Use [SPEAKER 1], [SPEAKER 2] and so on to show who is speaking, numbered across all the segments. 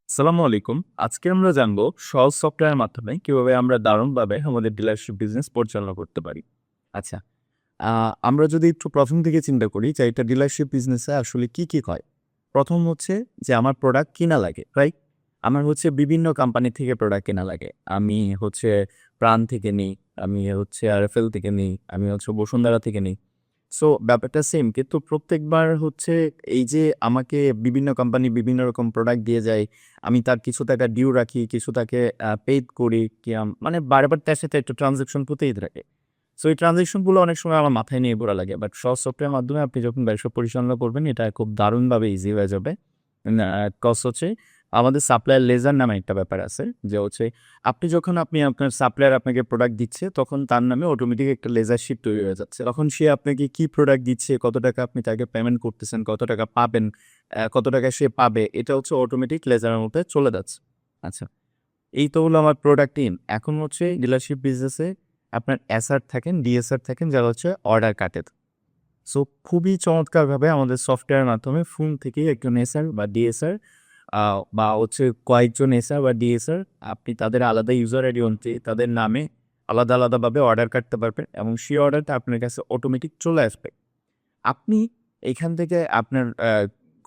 [SPEAKER 1] আসসালামু আলাইকুম। আজকে আমরা জানবো সহজ সফটওয়্যারের মাধ্যমে কিভাবে আমরা দারুণভাবে আমাদের ডিলারশিপ বিজনেস পরিচালনা করতে পারি। আচ্ছা, আ আমরা যদি একটু ১ম থেকে চিন্তা করি যে এটা ডিলারশিপ বিজনেসে আসলে কি হয়? ১ম হচ্ছে যে আমার প্রোডাক্ট কিনা লাগে, রাইট? আমার হচ্ছে বিভিন্ন কোম্পানি থেকে প্রোডাক্ট কেনা লাগে। আমি হচ্ছে প্রাণ থেকে নিই, আমি হচ্ছে আরএফএল থেকে নিই, আমি হচ্ছে বসুন্ধরা থেকে নিই। সো ব্যাপারটা সেম কিন্তু প্রত্যেকবার হচ্ছে এই যে আমাকে বিভিন্ন কোম্পানি বিভিন্ন রকম প্রোডাক্ট দিয়ে যায়। আমি তার কিছু টাকা ডিউ রাখি, কিছু তাকে পেইড করি। মানে বারবার তার সাথে একটা ট্রান্সেকশন হতেই থাকে। সো এই ট্রান্সেকশন গুলো অনেক সময় আমার মাথায় নিয়ে ঘোরা লাগে। বাট সহজ সফটওয়্যারের মাধ্যমে আপনি যখন ব্যবসা পরিচালনা করবেন এটা খুব দারুণভাবে ইজি হয়ে যাবে। কজ হচ্ছে আমাদের সাপ্লায়ার লেজার নামে একটা ব্যাপার আছে। যে হচ্ছে আপনি আপনার সাপ্লায়ার আপনাকে প্রোডাক্ট দিচ্ছে তখন তার নামে অটোমেটিক একটা লেজার শিট তৈরি হয়ে যাচ্ছে। তখন সে আপনাকে কি প্রোডাক্ট দিচ্ছে, কত টাকা আপনি তাকে পেমেন্ট করতেছেন, কত টাকা পাবেন, কত টাকা সে পাবে এটা হচ্ছে অটোমেটিক লেজারের মধ্যে চলে যাচ্ছে। আচ্ছা। এই তো হলো আমার প্রোডাক্ট টিম। এখন হচ্ছে ডিলারশিপ বিজনেসে আপনার এসআর থাকেন, ডিএসআর থাকেন যারা হচ্ছে অর্ডার কাটে। সো খুবই চমৎকারভাবে আমাদের সফটওয়্যারের মাধ্যমে ফোন থেকেই একজন এসআর বা ডিএসআর আ বা হচ্ছে কয়েকজন এসআর বা ডিএসআর আপনি তাদের আলাদা ইউজার আইডি অনুযায়ী তাদের নামে আলাদাভাবে অর্ডার কাটতে পারবেন এবং সেই অর্ডারটা আপনার কাছে অটোমেটিক চলে আসবে। আপনি এখান থেকে আপনার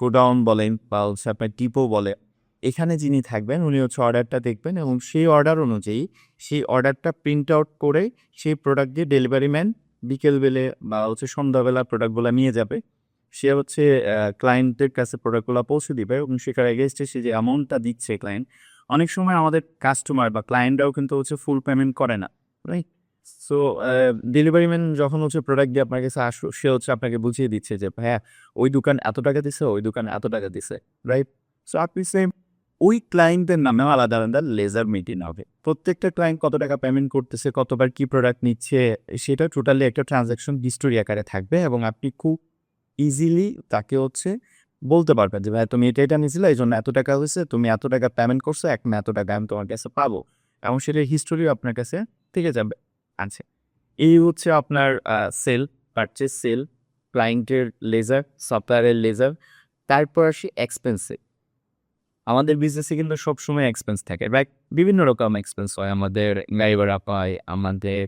[SPEAKER 1] গোডাউন বলেন বা হচ্ছে আপনার ডিপো বলেন, এখানে যিনি থাকবেন উনি হচ্ছে অর্ডারটা দেখবেন এবং সেই অর্ডার অনুযায়ী সেই অর্ডারটা প্রিন্ট আউট করে সেই প্রোডাক্ট দিয়ে ডেলিভারি ম্যান বিকেলবেলে বা হচ্ছে সন্ধ্যাবেলা প্রোডাক্টগুলা নিয়ে যাবে। সে হচ্ছে ক্লায়েন্টের কাছে প্রোডাক্টগুলা পৌঁছে দিবে এবং সেটার এগেইনস্টে সে যে অ্যামাউন্টটা দিচ্ছে ক্লায়েন্ট, অনেক সময় আমাদের কাস্টমার বা ক্লায়েন্টরাও কিন্তু হচ্ছে ফুল পেমেন্ট করে না, রাইট? সো ডেলিভারি ম্যান যখন হচ্ছে প্রোডাক্ট দিয়ে আপনার কাছে সে হচ্ছে আপনাকে বুঝিয়ে দিচ্ছে যে, "ভাইয়া ওই দোকান এত টাকা দিছে, ওই দোকান এত টাকা দিছে।" রাইট? সো আপনি সেম ওই ক্লায়েন্টের নামেও আলাদা লেজার মেইনটেইন হবে। প্রত্যেকটা ক্লায়েন্ট কত টাকা পেমেন্ট করতেছে, কতবার কি প্রোডাক্ট নিচ্ছে, সেটা টোটালি একটা ট্রান্সেকশন হিস্টোরি আকারে থাকবে এবং আপনি খুব ইজিলি তাকে হচ্ছে বলতে পারবেন যে, "ভাইয়া তুমি এটা নিছিলা, এজন্য এত টাকা হইছে। তুমি এত টাকা পেমেন্ট করছো, এখন এত টাকা আমি তোমার কাছে পাবো।" এবং সেটার হিস্টোরিও আপনার কাছে থেকে যাবে। আচ্ছা। এই হচ্ছে আপনার সেল, পারচেজ সেল, ক্লায়েন্টের লেজার, সাপ্লায়ারের লেজার। তারপর আসি এক্সপেন্সে। আমাদের বিজনেসে কিন্তু সবসময় এক্সপেন্স থাকে, রাইট? বিভিন্ন রকম এক্সপেন্স হয়। আমাদের গাড়ি ভাড়া হয়, আমাদের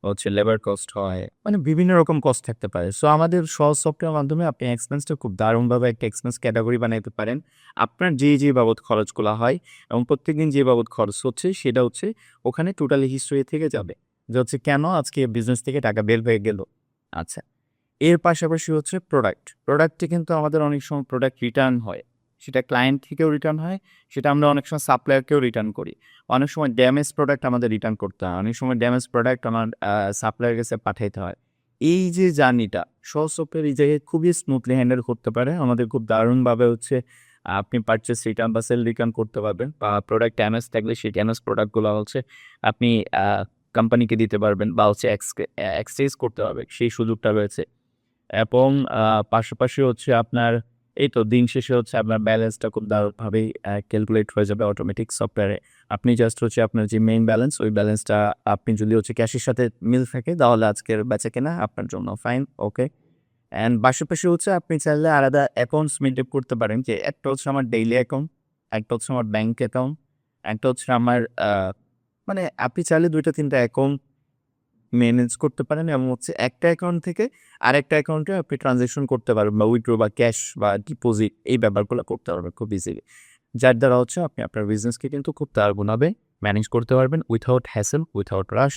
[SPEAKER 1] হচ্ছে লেবার কস্ট হয়। মানে বিভিন্ন রকম কস্ট থাকতে পারে। সো আমাদের সহজ সফটওয়্যারের মাধ্যমে আপনি এক্সপেন্সটা খুব দারুণভাবে একটা এক্সপেন্স ক্যাটেগরি বানাইতে পারেন। আপনার যে বাবদ খরচগুলা হয় এবং প্রত্যেকদিন যে বাবদ খরচ হচ্ছে সেটা হচ্ছে ওখানে টোটালি হিস্টরি থেকে যাবে। যে হচ্ছে কেন আজকে বিজনেস থেকে টাকা বের হয়ে গেল। আচ্ছা। এর পাশাপাশি হচ্ছে প্রোডাক্ট। প্রোডাক্টে কিন্তু আমাদের অনেক সময় প্রোডাক্ট রিটার্ন হয়। সেটা ক্লায়েন্ট থেকেও রিটার্ন হয়, সেটা আমরা অনেক সময় সাপ্লায়ারকেও রিটার্ন করি। অনেক সময় ড্যামেজ প্রোডাক্ট আমাদের রিটার্ন করতে হয়। অনেক সময় ড্যামেজ প্রোডাক্ট আমার সাপ্লায়ারের কাছে পাঠাইতে হয়। এই যে জার্নিটা সহজ সফটওয়্যার এই জায়গায় খুবই স্মুথলি হ্যান্ডেল করতে পারে। আমাদের খুব দারুণভাবে হচ্ছে আপনি পারচেজ রিটার্ন বা সেল রিটার্ন করতে পারবেন বা প্রোডাক্ট ড্যামেজ থাকলে সেই ড্যামেজ প্রোডাক্টগুলো হচ্ছে আপনি আ কোম্পানিকে দিতে পারবেন বা হচ্ছে এক্সচেঞ্জ করতে পারবেন। সেই সুযোগটা রয়েছে। এবং পাশাপাশি হচ্ছে আপনার এই তো দিন শেষে হচ্ছে আপনার ব্যালেন্সটা খুব দারুণভাবেই ক্যালকুলেট হয়ে যাবে অটোমেটিক সফটওয়্যারে। আপনি জাস্ট হচ্ছে আপনার যে মেইন ব্যালেন্স, ওই ব্যালেন্সটা আপনি যদি হচ্ছে ক্যাশের সাথে মিল থাকে তাহলে আজকের বেচাকেনা আপনার জন্য ফাইন, ওকে। অ্যান্ড পাশাপাশি হচ্ছে আপনি চাইলে আলাদা অ্যাকাউন্টস মেইনটেইন করতে পারেন যে একটা হচ্ছে আমার ডেইলি অ্যাকাউন্ট, একটা হচ্ছে আমার ব্যাংক অ্যাকাউন্ট, একটা হচ্ছে আমার মানে আপনি চাইলে ২ টা ৩ টা অ্যাকাউন্ট মেনেজ করতে পারেন এবং হচ্ছে একটা অ্যাকাউন্ট থেকে আরেকটা অ্যাকাউন্টে আপনি ট্রান্সেকশন করতে পারবেন বা উইথড্র বা ক্যাশ বা ডিপোজিট এই ব্যাপারগুলো করতে পারবেন খুব ইজিলি। যার দ্বারা হচ্ছে আপনি আপনার বিজনেসকে কিন্তু খুব তাড়াগুড়াভাবে ম্যানেজ করতে পারবেন উইথআউট হ্যাসেল, উইথআউট রাশ।